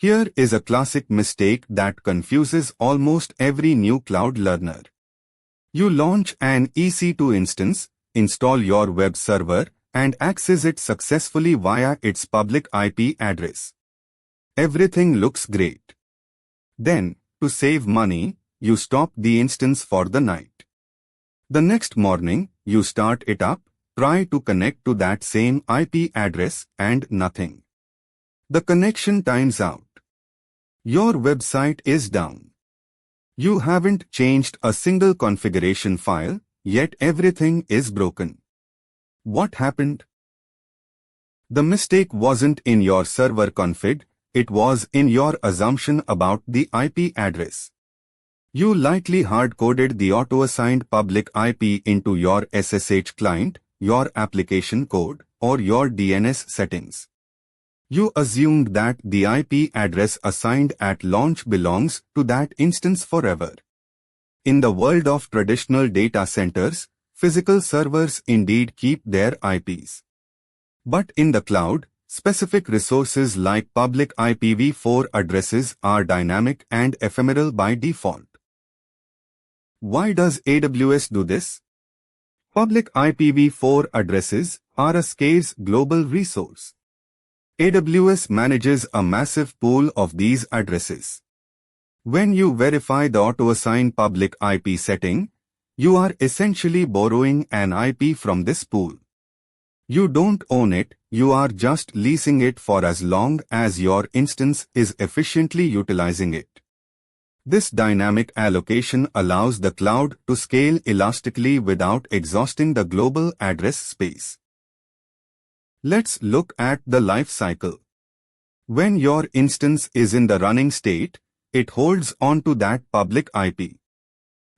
Here is a classic mistake that confuses almost every new cloud learner. You launch an EC2 instance, install your web server, and access it successfully via its public IP address. Everything looks great. Then, to save money, you stop the instance for the night. The next morning, you start it up, try to connect to that same IP address, and nothing. The connection times out. Your website is down. You haven't changed a single configuration file, yet everything is broken. What happened? The mistake wasn't in your server config, it was in your assumption about the IP address. You lightly hard-coded the auto-assigned public IP into your SSH client, your application code, or your DNS settings. You assumed that the IP address assigned at launch belongs to that instance forever. In the world of traditional data centers, physical servers indeed keep their IPs. But in the cloud, specific resources like public IPv4 addresses are dynamic and ephemeral by default. Why does AWS do this? Public IPv4 addresses are a scarce global resource. AWS manages a massive pool of these addresses. When you verify the auto-assign public IP setting, you are essentially borrowing an IP from this pool. You don't own it, you are just leasing it for as long as your instance is efficiently utilizing it. This dynamic allocation allows the cloud to scale elastically without exhausting the global address space. Let's look at the life cycle. When your instance is in the running state, it holds on to that public IP.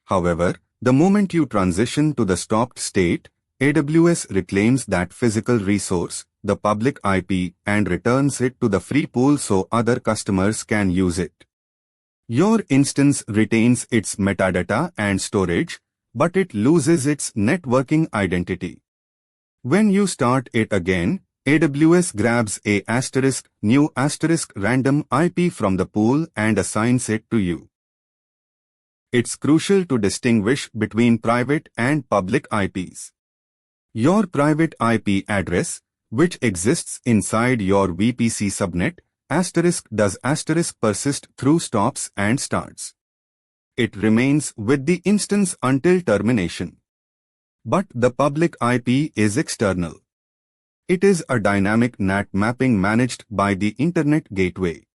However, the moment you transition to the stopped state, AWS reclaims that physical resource, the public IP, and returns it to the free pool so other customers can use it. Your instance retains its metadata and storage, but it loses its networking identity. When you start it again, AWS grabs a new random IP from the pool and assigns it to you. It's crucial to distinguish between private and public IPs. Your private IP address, which exists inside your VPC subnet, does persist through stops and starts. It remains with the instance until termination. But the public IP is external. It is a dynamic NAT mapping managed by the Internet Gateway.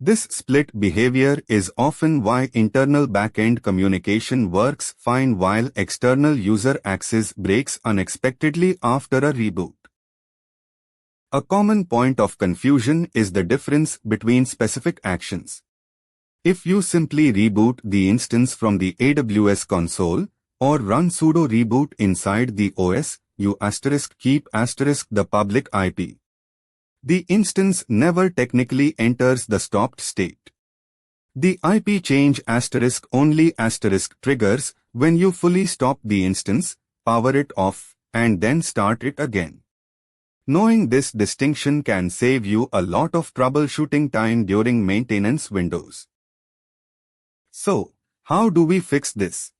This split behavior is often why internal backend communication works fine while external user access breaks unexpectedly after a reboot. A common point of confusion is the difference between specific actions. If you simply reboot the instance from the AWS console, or run sudo reboot inside the OS, you keep the public IP. The instance never technically enters the stopped state. The IP change only triggers when you fully stop the instance, power it off, and then start it again. Knowing this distinction can save you a lot of troubleshooting time during maintenance windows. So, how do we fix this?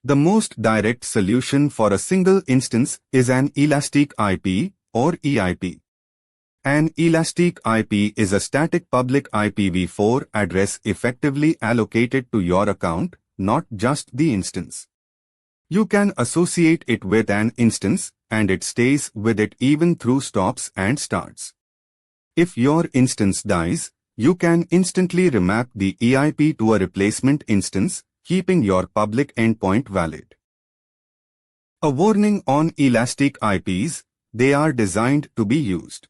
The most direct solution for a single instance is an elastic IP, or EIP. An elastic IP is a static public IPv4 address effectively allocated to your account, not just the instance. You can associate it with an instance, and it stays with it even through stops and starts. If your instance dies, you can instantly remap the EIP to a replacement instance, keeping your public endpoint valid. A warning on elastic IPs: they are designed to be used.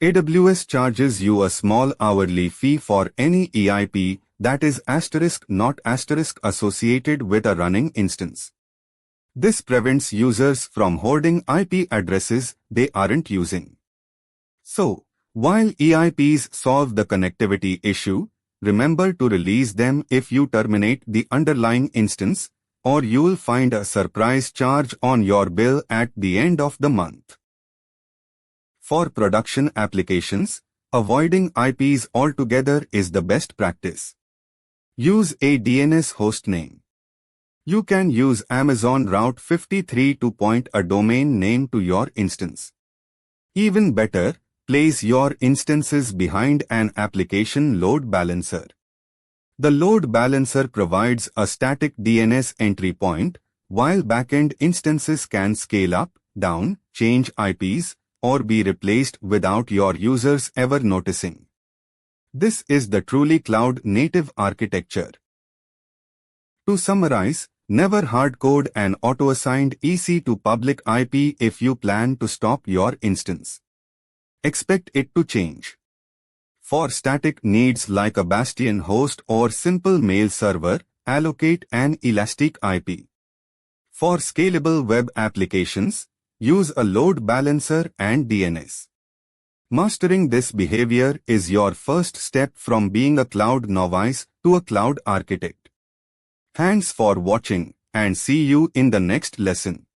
AWS charges you a small hourly fee for any EIP that is not associated with a running instance. This prevents users from hoarding IP addresses they aren't using. So, while EIPs solve the connectivity issue, remember to release them if you terminate the underlying instance, or you'll find a surprise charge on your bill at the end of the month. For production applications, Avoiding IPs altogether is the best practice. Use a DNS hostname. You can use Amazon Route 53 to point a domain name to your instance. Even better, place your instances behind an application load balancer. The load balancer provides a static DNS entry point, while backend instances can scale up, down, change IPs, or be replaced without your users ever noticing. This is the truly cloud-native architecture. To summarize, never hardcode an auto-assigned EC2 public IP if you plan to stop your instance. Expect it to change. For static needs like a bastion host or simple mail server, allocate an elastic IP. For scalable web applications, use a load balancer and DNS. Mastering this behavior is your first step from being a cloud novice to a cloud architect. Thanks for watching, and see you in the next lesson.